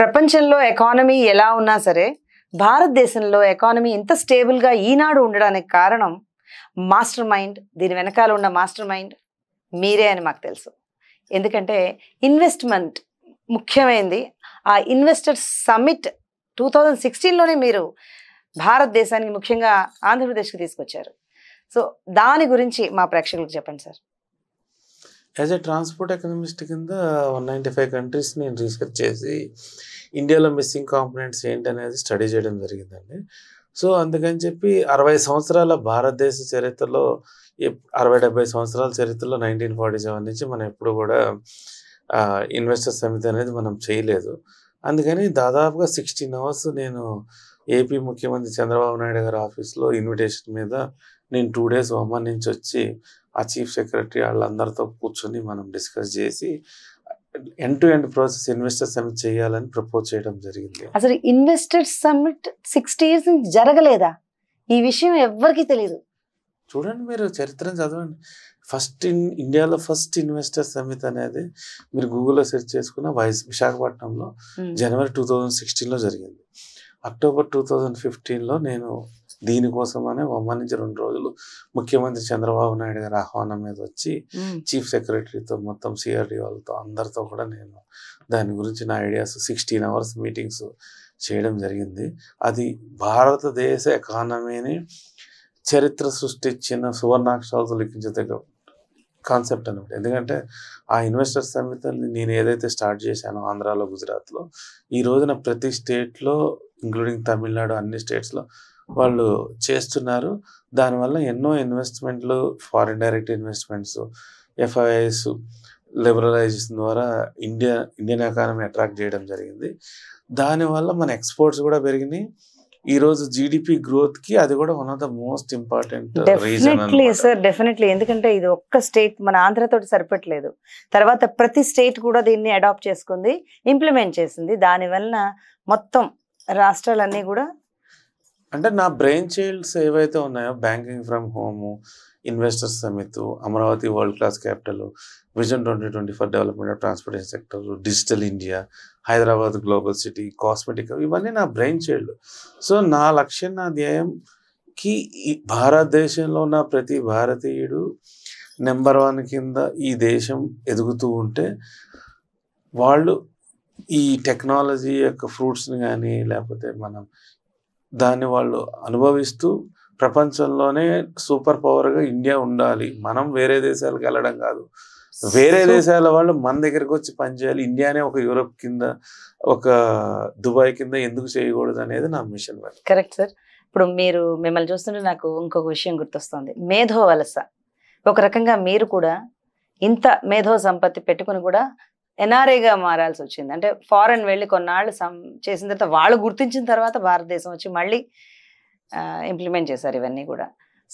ప్రపంచంలో ఎకానమీ ఎలా ఉన్నా సరే భారతదేశంలో ఎకానమీ ఇంత స్టేబుల్గా ఈనాడు ఉండడానికి కారణం మాస్టర్ మైండ్, దీని వెనకాల ఉన్న మాస్టర్ మైండ్ మీరే అని మాకు తెలుసు. ఎందుకంటే ఇన్వెస్ట్మెంట్ ముఖ్యమైనది. ఆ ఇన్వెస్టర్స్ సమ్మిట్ 2016లోనే మీరు భారతదేశానికి ముఖ్యంగా ఆంధ్రప్రదేశ్కి తీసుకొచ్చారు. సో దాని గురించి మా ప్రేక్షకులకు చెప్పండి sir. As a transport economist కింద 195 కంట్రీస్ నేను రీసెర్చ్ చేసి ఇండియాలో మిస్సింగ్ కాంపోనెంట్స్ ఏంటి అనేది స్టడీ చేయడం జరిగిందండి. సో అందుకని చెప్పి 60 సంవత్సరాల భారతదేశ చరిత్రలో 60-70 సంవత్సరాల చరిత్రలో 1947 నుంచి మనం ఎప్పుడు కూడా ఇన్వెస్టర్ సమితి అనేది మనం చేయలేదు. అందుకని దాదాపుగా 16 అవర్స్ నేను ఏపీ ముఖ్యమంత్రి చంద్రబాబు నాయుడు గారి ఆఫీస్లో ఇన్విటేషన్ మీద నేను 2 days ఒమన్ నుంచి వచ్చి ఆ చీఫ్ సెక్రటరీ వాళ్ళందరితో కూర్చొని మనం డిస్కస్ చేసి end to end process investor summit చేయాలని ప్రపోజ్ చేయడం జరిగింది. అసలు ఇన్వెస్టర్ సమిట్ 60 years నుంచి జరగలేదా? ఈ విషయం ఎవ్వరికీ తెలియదు. చూడండి, మీరు చరిత్రను చదవండి. ఇండియాలో ఫస్ట్ ఇన్వెస్టర్ సమిట్ అనేది మీరు గూగుల్లో సెర్చ్ చేసుకున్న విశాఖపట్నంలో జనవరి 2016లో జరిగింది. అక్టోబర్ 2015లో నేను దీనికోసమనే ఒమన్ నుంచి 2 రోజులు ముఖ్యమంత్రి చంద్రబాబు నాయుడు గారి ఆహ్వానం మీద వచ్చి చీఫ్ సెక్రటరీతో మొత్తం సిఆర్డి వాళ్ళతో అందరితో కూడా నేను దాని గురించి నా ఐడియాస్ 16 అవర్స్ మీటింగ్స్ చేయడం జరిగింది. అది భారతదేశ ఎకానమీని చరిత్ర సృష్టించిన సువర్ణాక్షరాలతో లిఖించదగ్గ కాన్సెప్ట్ అనమాట. ఎందుకంటే ఆ ఇన్వెస్టర్ సమిట్ నేను ఏదైతే స్టార్ట్ చేశానో ఆంధ్రాలో, గుజరాత్లో, ఈ రోజున ప్రతి స్టేట్లో ఇంక్లూడింగ్ తమిళనాడు అన్ని స్టేట్స్లో వాళ్ళు చేస్తున్నారు. దానివల్ల ఎన్నో ఇన్వెస్ట్మెంట్లు, foreign direct investments, FIIs liberalisation ద్వారా ఇండియన్ ఎకానమీ అట్రాక్ట్ చేయడం జరిగింది. దానివల్ల మన ఎక్స్పోర్ట్స్ కూడా పెరిగినాయి. ఈ రోజు జీడిపి గ్రోత్ కి అది కూడా one of the most important reason sir. Definitely. ఎందుకంటే ఇది ఒక్క స్టేట్ మన ఆంధ్రతో సరిపెట్టలేదు. తర్వాత ప్రతి స్టేట్ కూడా దీన్ని అడాప్ట్ చేసుకుంది, ఇంప్లిమెంట్ చేసింది. దానివల్ల మొత్తం రాష్ట్రాలన్నీ కూడా అంటే నా బ్రెయిన్ చైల్డ్స్ ఏవైతే ఉన్నాయో banking from home, investors Samit, Amaravati world class capital, vision 2020 for development of transportation sector, digital India, Hyderabad global city, cosmetic, ఇవన్నీ నా బ్రెయిన్ చైల్డ్. సో నా లక్ష్యం, నా ధ్యేయంకి భారతదేశంలో ఉన్న ప్రతి భారతీయుడు నెంబర్ 1 కింద ఈ దేశం ఎదుగుతూ ఉంటే వాళ్ళు ఈ టెక్నాలజీ యొక్క ఫ్రూట్స్ని కానీ లేకపోతే మనం దాన్ని వాళ్ళు అనుభవిస్తూ ప్రపంచంలోనే సూపర్ పవర్గా ఇండియా ఉండాలి. మనం వేరే దేశాలకు వెళ్ళడం కాదు, వేరే దేశాల వాళ్ళు మన దగ్గరకు వచ్చి పనిచేయాలి. ఇండియానే ఒక యూరోప్ కింద, ఒక దుబాయ్ కింద ఎందుకు చేయకూడదు అనేది నా మిషన్. Correct sir. ఇప్పుడు మిమ్మల్ని చూస్తుంటే నాకు ఇంకొక విషయం గుర్తొస్తుంది. మేధో వలస. ఒక రకంగా మీరు కూడా ఇంత మేధో సంపత్తి పెట్టుకుని కూడా ఎన్ఆర్ఐగా మారాల్సి వచ్చింది. అంటే ఫారెన్ వెళ్ళి కొన్నాళ్ళు చేసిన తర్వాత వాళ్ళు గుర్తించిన తర్వాత భారతదేశం వచ్చి మళ్ళీ ఇంప్లిమెంట్ చేశారు ఇవన్నీ కూడా.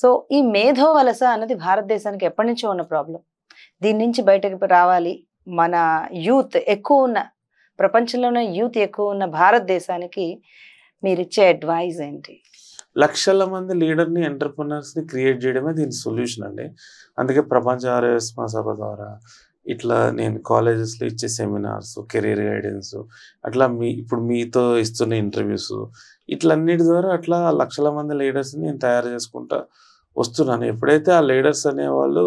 సో ఈ మేధో వలస అన్నది భారతదేశానికి ఎప్పటి నుంచో ఉన్న ప్రాబ్లం. దీని నుంచి బయటకు రావాలి. మన యూత్ ఎక్కువ ఉన్న, ప్రపంచంలోనే యూత్ ఎక్కువ ఉన్న భారతదేశానికి మీరు ఇచ్చే అడ్వైజ్ ఏంటి? లక్షల మంది లీడర్ని, ఎంటర్ప్రినర్స్ని క్రియేట్ చేయడమే దీని సొల్యూషన్ అండి. అందుకే ప్రపంచ ఆరోగ్య మహాసభ ద్వారా ఇట్లా నేను కాలేజెస్లో ఇచ్చే సెమినార్స్, కెరీర్ గైడెన్స్, అట్లా ఇప్పుడు మీతో ఇస్తున్న ఇంటర్వ్యూస్, ఇట్లన్నిటి ద్వారా అట్లా లక్షల మంది లీడర్స్ని నేను తయారు చేసుకుంటా వస్తున్నాను. ఎప్పుడైతే ఆ లీడర్స్ అనేవాళ్ళు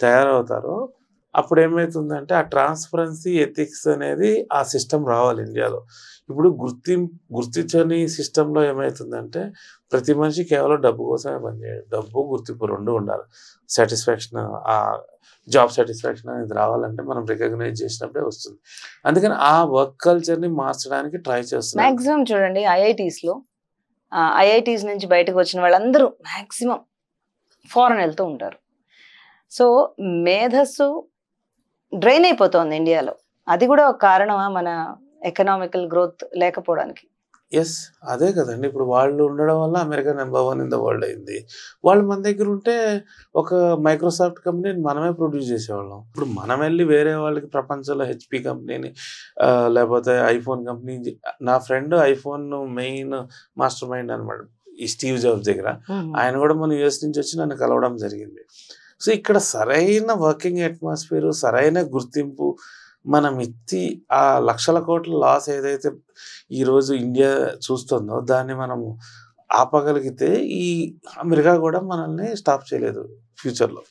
తయారవుతారో అప్పుడు ఏమవుతుందంటే ఆ ట్రాన్స్పరెన్సీ, ఎథిక్స్ అనేది ఆ సిస్టమ్ రావాలి ఇండియాలో. ఇప్పుడు గుర్తించని సిస్టంలో ఏమవుతుందంటే ప్రతి మనిషి కేవలం డబ్బు కోసమే పనిచేయడు. డబ్బు, గుర్తింపు 2 ఉండాలి. సాటిస్ఫాక్షన్, ఆ జాబ్ సాటిస్ఫాక్షన్ అనేది రావాలంటే మనం రికగ్నైజ్ చేసినప్పుడే వస్తుంది. అందుకని ఆ వర్క్ కల్చర్ని మార్చడానికి ట్రై చేస్తున్నాం. మ్యాక్సిమం చూడండి ఐఐటీస్ నుంచి బయటకు వచ్చిన వాళ్ళందరూ మ్యాక్సిమం ఫారెన్ వెళ్తూ ఉంటారు. సో మేధస్సు డ్రైన్ అయిపోతుంది ఇండియాలో. అది కూడా ఒక కారణమా మన ఎకనామికల్ గ్రోత్ లేకపోవడానికి? ఎస్, అదే కదండి. ఇప్పుడు వాళ్ళు ఉండడం వల్ల America number 1 in the world అయింది. వాళ్ళు మన దగ్గర ఉంటే ఒక మైక్రోసాఫ్ట్ కంపెనీని మనమే ప్రొడ్యూస్ చేసేవాళ్ళం. ఇప్పుడు మనం వెళ్ళి వేరే వాళ్ళకి ప్రపంచంలో హెచ్పి కంపెనీని లేకపోతే ఐఫోన్ కంపెనీ, నా friend iPhone main master mind అనమాట ఈ స్టీవ్ జాబ్స్ దగ్గర. ఆయన కూడా మన యూఎస్ నుంచి వచ్చి నన్ను కలవడం జరిగింది. సో ఇక్కడ సరైన వర్కింగ్ అట్మాస్ఫియర్, సరైన గుర్తింపు, మనం ఎత్తి ఆ లక్షల కోట్ల లాస్ ఏదైతే ఈరోజు ఇండియా చూస్తుందో దాన్ని మనము ఆపగలిగితే ఈ అమెరికా కూడా మనల్ని స్టాప్ చేయలేదు ఫ్యూచర్లో.